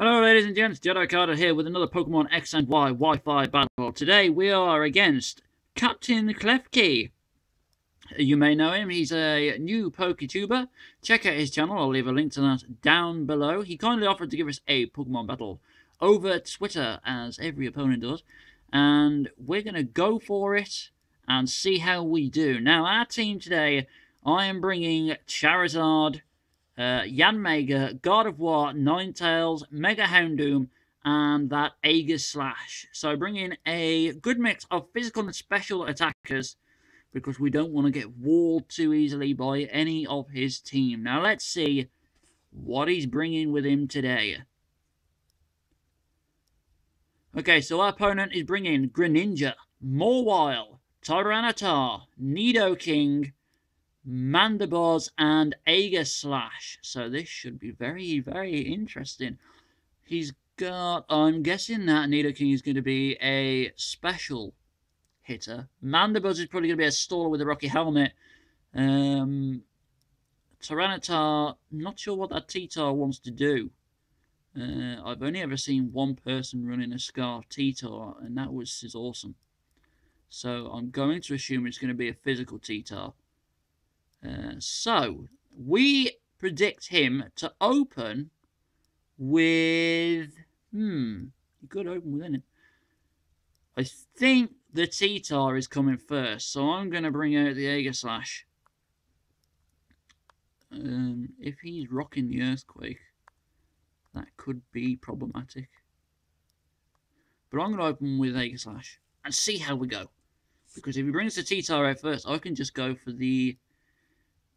Hello ladies and gents, Jedi Carter here with another Pokemon X and Y Wi-Fi battle. Today we are against Captain Klefki. You may know him, he's a new PokeTuber. Check out his channel, I'll leave a link to that down below. He kindly offered to give us a Pokemon battle over Twitter, as every opponent does. And we're going to go for it and see how we do. Now our team today, I am bringing Charizard, Yanmega, God of War, Ninetales, Mega Houndoom, and that Aegislash. So bring in a good mix of physical and special attackers because we don't want to get walled too easily by any of his team. Now let's see what he's bringing with him today. Okay, so our opponent is bringing Greninja, Mawile, Tyranitar, Nidoking, Mandibuzz, and Aegislash. So this should be very, very interesting. He's got, I'm guessing that Nidoking is going to be a special hitter. Mandibuzz is probably going to be a staller with a rocky helmet. Tyranitar, not sure what that T-Tar wants to do. I've only ever seen one person running a Scarf T-Tar, and that was awesome. So I'm going to assume it's going to be a physical T-Tar. So we predict him to open with he could open with anything. I think the T-Tar is coming first, so I'm going to bring out the Aegislash. If he's rocking the Earthquake, that could be problematic. But I'm going to open with Aegislash and see how we go. Because if he brings the T-Tar out first, I can just go for the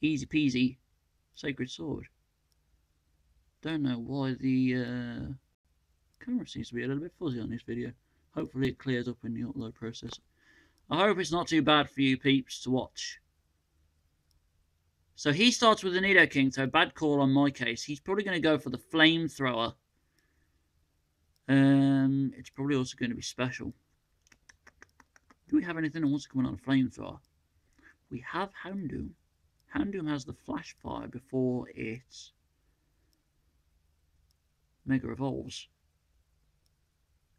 easy peasy Sacred Sword. Don't know why the camera seems to be a little bit fuzzy on this video. Hopefully it clears up in the upload process. I hope it's not too bad for you peeps to watch. So he starts with the Nidoking, so bad call on my case. He's probably going to go for the Flamethrower. It's probably also going to be special. Do we have anything that wants to come on a Flamethrower? We have Houndoom. Houndoom has the Flash Fire before it Mega Evolves.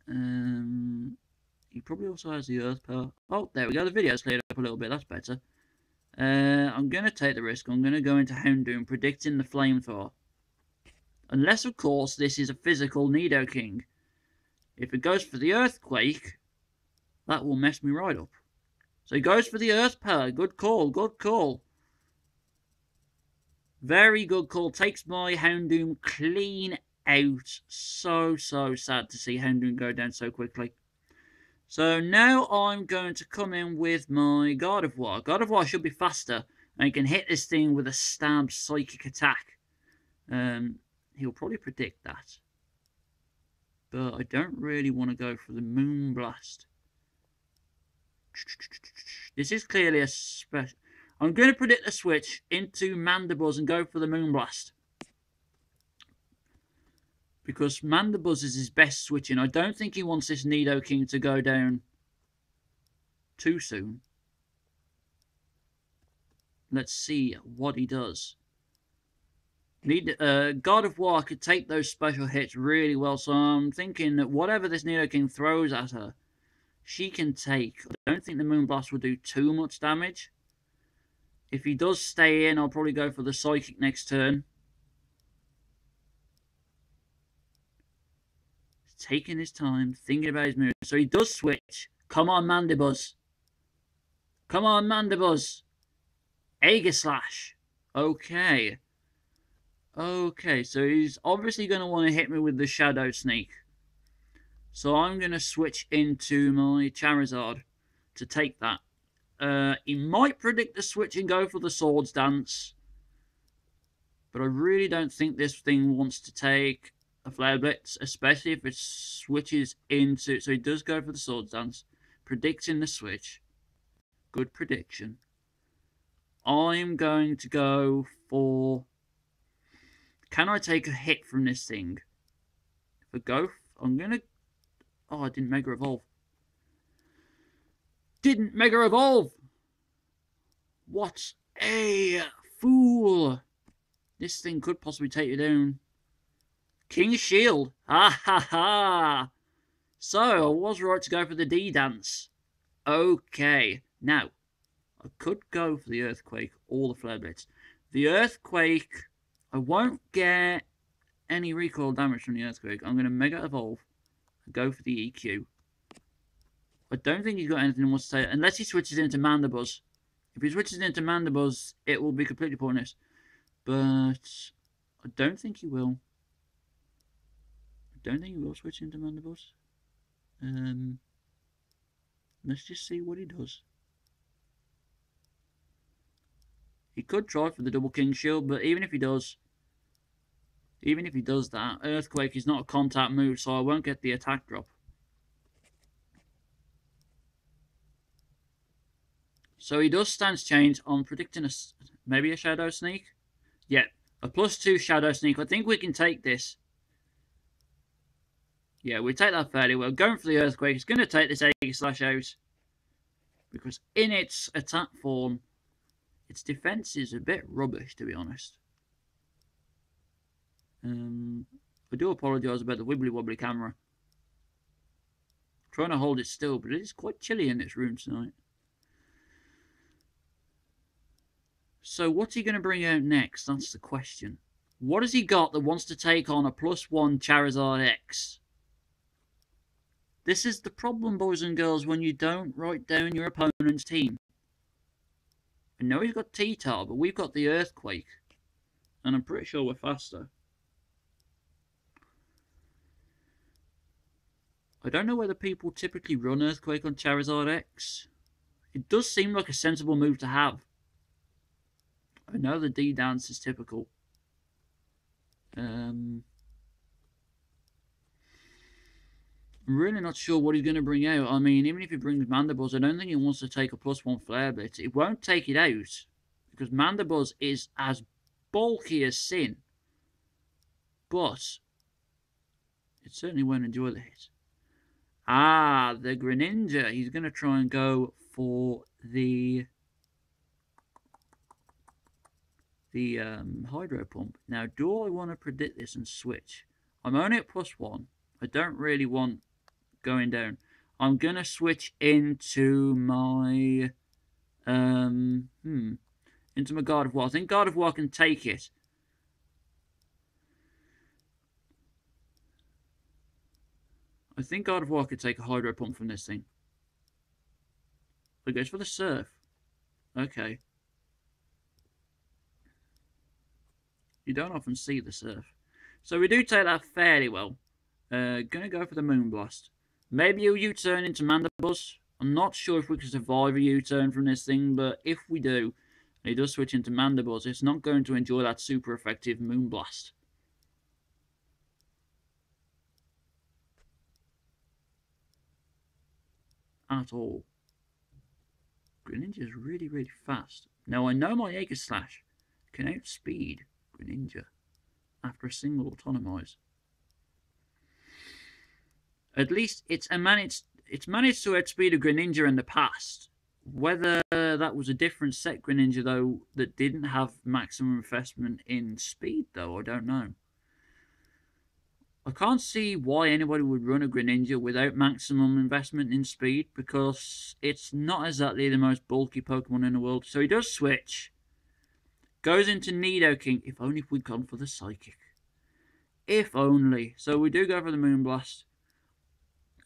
He probably also has the Earth Power. Oh, there we go. The video's cleared up a little bit. That's better. I'm going to take the risk. I'm going to go into Houndoom, predicting the Flamethrower. Unless, of course, this is a physical Nidoking. If it goes for the Earthquake, that will mess me right up. So he goes for the Earth Power. Good call. Good call. Very good call. Takes my Houndoom clean out. So sad to see Houndoom go down so quickly. So now I'm going to come in with my God of War. God of War should be faster, and he can hit this thing with a stab psychic attack. He'll probably predict that. But I don't really want to go for the Moonblast. This is clearly a special. I'm going to predict the switch into Mandibuzz and go for the Moonblast. Because Mandibuzz is his best switching. I don't think he wants this Nidoking to go down too soon. Let's see what he does. God of War could take those special hits really well, so I'm thinking that whatever this Nidoking throws at her, she can take. I don't think the Moonblast will do too much damage. If he does stay in, I'll probably go for the Psychic next turn. He's taking his time, thinking about his moves. So he does switch. Come on, Mandibuzz. Come on, Mandibuzz. Aegislash. Okay. Okay, so he's obviously going to want to hit me with the Shadow Sneak. So I'm going to switch into my Charizard to take that. He might predict the switch and go for the Swords Dance. But I really don't think this thing wants to take a Flare Blitz, especially if it switches into... So he does go for the Swords Dance, predicting the switch. Good prediction. I'm going to go for... Can I take a hit from this thing? If I go... I'm going to... Oh, I didn't Mega Evolve. Didn't Mega Evolve! What a fool! This thing could possibly take you down. King's Shield. Ha ha ha. So, I was right to go for the D-Dance. Okay. Now, I could go for the Earthquake or the Flare Blitz. The Earthquake, I won't get any recoil damage from the Earthquake. I'm going to Mega Evolve and go for the EQ. I don't think he's got anything else to say, unless he switches into Mandibuzz. If he switches into Mandibuzz, it will be completely pointless. But I don't think he will. I don't think he will switch into Mandibuzz. Let's just see what he does. He could try for the double King Shield, but even if he does that, Earthquake is not a contact move, so I won't get the attack drop. So he does stance change. I'm predicting maybe a Shadow Sneak. Yeah, a +2 Shadow Sneak. I think we can take this. Yeah, we take that fairly well. Going for the Earthquake, it's going to take this Aegislash out. Because in its attack form, its defense is a bit rubbish, to be honest. I do apologise about the wibbly-wobbly camera. I'm trying to hold it still, but it is quite chilly in this room tonight. So what's he going to bring out next? That's the question. What has he got that wants to take on a +1 Charizard X? This is the problem, boys and girls, when you don't write down your opponent's team. I know he's got T-Tar, but we've got the Earthquake. And I'm pretty sure we're faster. I don't know whether people typically run Earthquake on Charizard X. It does seem like a sensible move to have. I know the D-Dance is typical. I'm really not sure what he's going to bring out. I mean, even if he brings Mandibuzz, I don't think he wants to take a +1 Flare Blitz. It won't take it out, because Mandibuzz is as bulky as sin. But it certainly won't enjoy the hit. Ah, the Greninja. He's going to try and go for the Hydro Pump. Now, do I want to predict this and switch? I'm only at +1. I don't really want going down. I'm going to switch into my into my Gardevoir. I think Gardevoir can take it. I think Gardevoir could take a Hydro Pump from this thing. It goes for the Surf. Okay. You don't often see the Surf. So we do take that fairly well. Gonna go for the Moonblast. Maybe a U-turn into Mandibuzz. I'm not sure if we can survive a U-turn from this thing, but if we do, and he does switch into Mandibuzz, it's not going to enjoy that super effective Moonblast. At all. Greninja is really, really fast. Now, I know my Aegislash can outspeed Greninja after a single Autonomize. At least it's managed to outspeed a Greninja in the past. Whether that was a different set Greninja, though, that didn't have maximum investment in speed, though, I don't know. I can't see why anybody would run a Greninja without maximum investment in speed, because it's not exactly the most bulky Pokemon in the world. So he does switch. Goes into Nidoking. If only we'd gone for the Psychic. If only. So we do go for the Moonblast.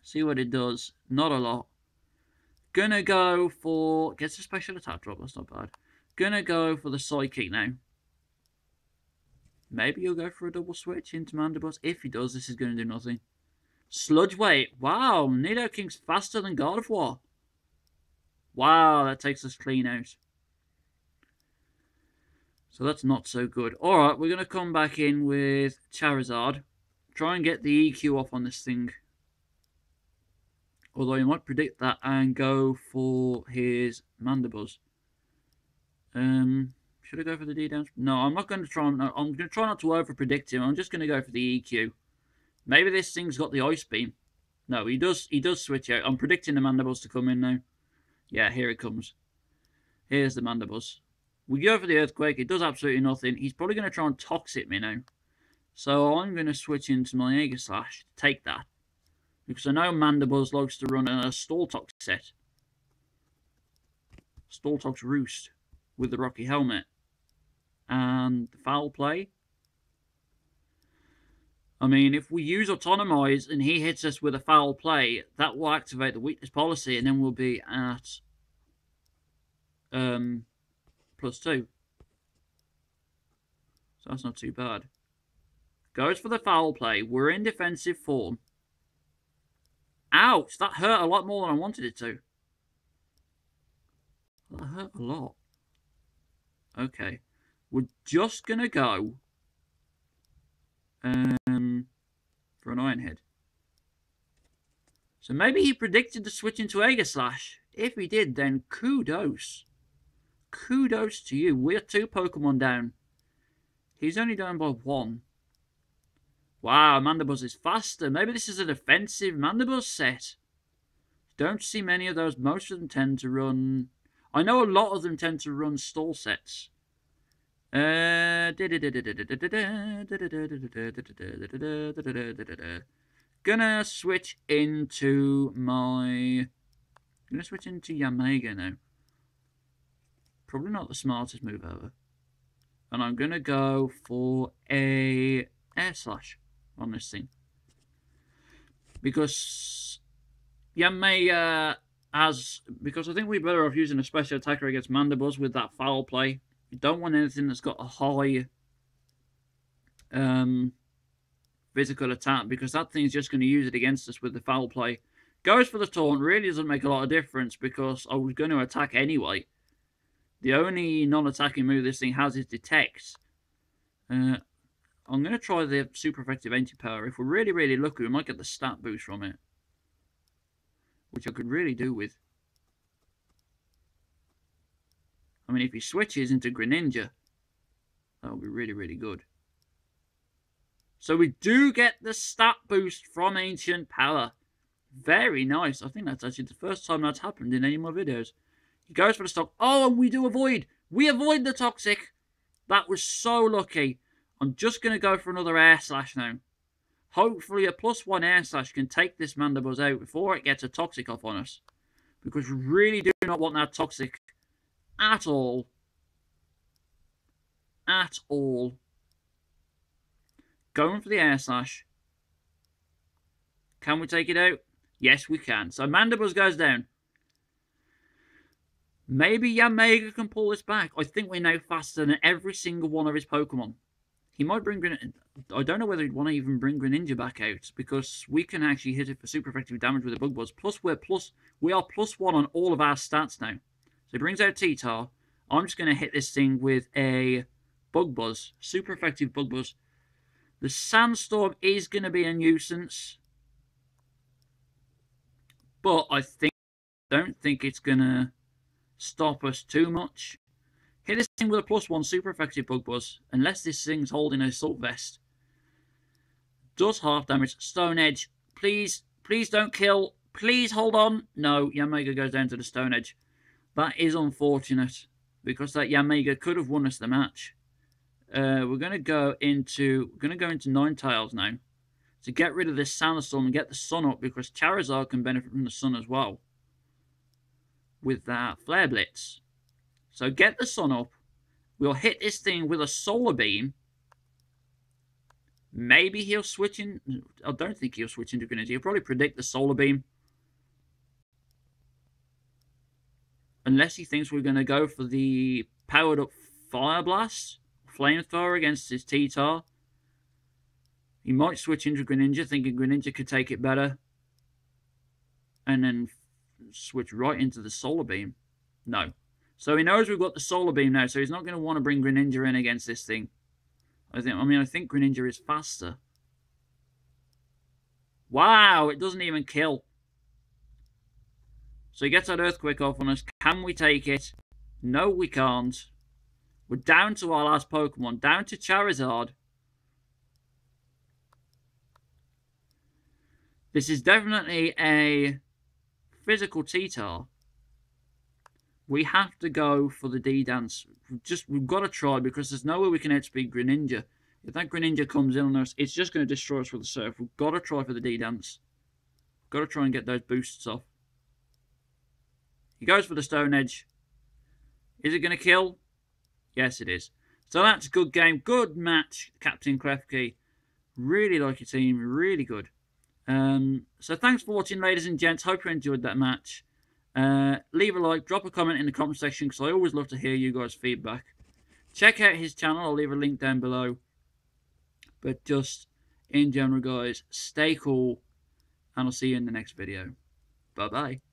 See what it does. Not a lot. Gonna go for... Gets a special attack drop. That's not bad. Gonna go for the Psychic now. Maybe he'll go for a double switch into Mandibuzz. If he does, this is going to do nothing. Sludge Wave. Wow, Nidoking's faster than Gardevoir. Wow, that takes us clean out. So that's not so good. Alright, we're going to come back in with Charizard. Try and get the EQ off on this thing. Although you might predict that and go for his Mandibuzz. Should I go for the D-Dance? No, I'm not going to try. I'm going to try not to over-predict him. I'm just going to go for the EQ. Maybe this thing's got the Ice Beam. No, he does switch out. I'm predicting the Mandibuzz to come in now. Yeah, here it comes. Here's the Mandibuzz. We go for the Earthquake. It does absolutely nothing. He's probably going to try and Toxic me now. So I'm going to switch into my Aegislash to take that. Because I know Mandibuzz likes to run a Stalltox set. Stalltox Roost with the Rocky Helmet. And the Foul Play. I mean, if we use Autonomize and he hits us with a Foul Play, that will activate the Weakness Policy and then we'll be at +2. So that's not too bad. Goes for the Foul Play. We're in defensive form. Ouch! That hurt a lot more than I wanted it to. That hurt a lot. Okay. We're just going to go for an Iron Head. So maybe he predicted the switch into Aegislash. If he did, then kudos. Kudos to you. We're 2 Pokemon down. He's only down by 1. Wow, Mandibuzz is faster. Maybe this is a defensive Mandibuzz set. Don't see many of those. Most of them tend to run... I know a lot of them tend to run stall sets. Gonna switch into my... Gonna switch into Yamega now. Probably not the smartest move ever. And I'm gonna go for a Air Slash on this thing. Because Yamega has... Because I think we're better off using a special attacker against Mandibuzz with that Foul Play. You don't want anything that's got a high physical attack, because that thing's just going to use it against us with the Foul Play. Goes for the Taunt. Really doesn't make a lot of difference because I was going to attack anyway. The only non-attacking move this thing has is Detect. I'm going to try the super effective Anti-Power. If we're really, really lucky, we might get the stat boost from it, which I could really do with. I mean, if he switches into Greninja, that would be really, really good. So we do get the stat boost from Ancient Power. Very nice. I think that's actually the first time that's happened in any of my videos. He goes for the stock. Oh, and we do avoid. We avoid the Toxic. That was so lucky. I'm just going to go for another Air Slash now. Hopefully a +1 Air Slash can take this Mandibuzz out before it gets a Toxic off on us. Because we really do not want that Toxic at all. At all. Going for the Air Slash. Can we take it out? Yes, we can. So Mandibuzz goes down. Maybe Yamega can pull this back. I think we're now faster than every single one of his Pokemon. He might bring Greninja. I don't know whether he'd want to even bring Greninja back out, because we can actually hit it for super effective damage with a Bug Buzz. Plus, we are +1 on all of our stats now. So he brings out T-Tar. I'm just going to hit this thing with a Bug Buzz. Super effective Bug Buzz. The Sandstorm is going to be a nuisance. But I don't think it's going to stop us too much. Hit this thing with a +1 super effective Bug Buzz. Unless this thing's holding an Assault Vest. Does half damage. Stone Edge. Please don't kill. Please hold on. No, Yamega goes down to the Stone Edge. That is unfortunate, because that Yamega could have won us the match. We're going to go into Ninetales now to get rid of this Sandstorm and get the Sun up, because Charizard can benefit from the Sun as well with that Flare Blitz. So get the Sun up. We'll hit this thing with a Solar Beam. Maybe he'll switch in. I don't think he'll switch into Greninja. He'll probably predict the Solar Beam. Unless he thinks we're going to go for the powered up Fire Blast. Flamethrower against his T-Tar. He might switch into Greninja, thinking Greninja could take it better. And then switch right into the Solar Beam. No. So he knows we've got the Solar Beam now, so he's not going to want to bring Greninja in against this thing. I think Greninja is faster. Wow, it doesn't even kill. So he gets that Earthquake off on us. Can we take it? No, we can't. We're down to our last Pokemon. Down to Charizard. This is definitely a physical T-Tar. We have to go for the D-Dance. We've got to try, because there's no way we can outspeed Greninja. If that Greninja comes in on us, it's just going to destroy us with the Surf. We've got to try for the D-Dance. Got to try and get those boosts off. He goes for the Stone Edge. Is it going to kill? Yes, it is. So that's a good game. Good match, Captain Klefki. Really like your team. Really good. So thanks for watching, ladies and gents. Hope you enjoyed that match. Leave a like, drop a comment in the comment section, because I always love to hear you guys' feedback. Check out his channel. I'll leave a link down below. But just in general, guys, stay cool, and I'll see you in the next video. Bye-bye.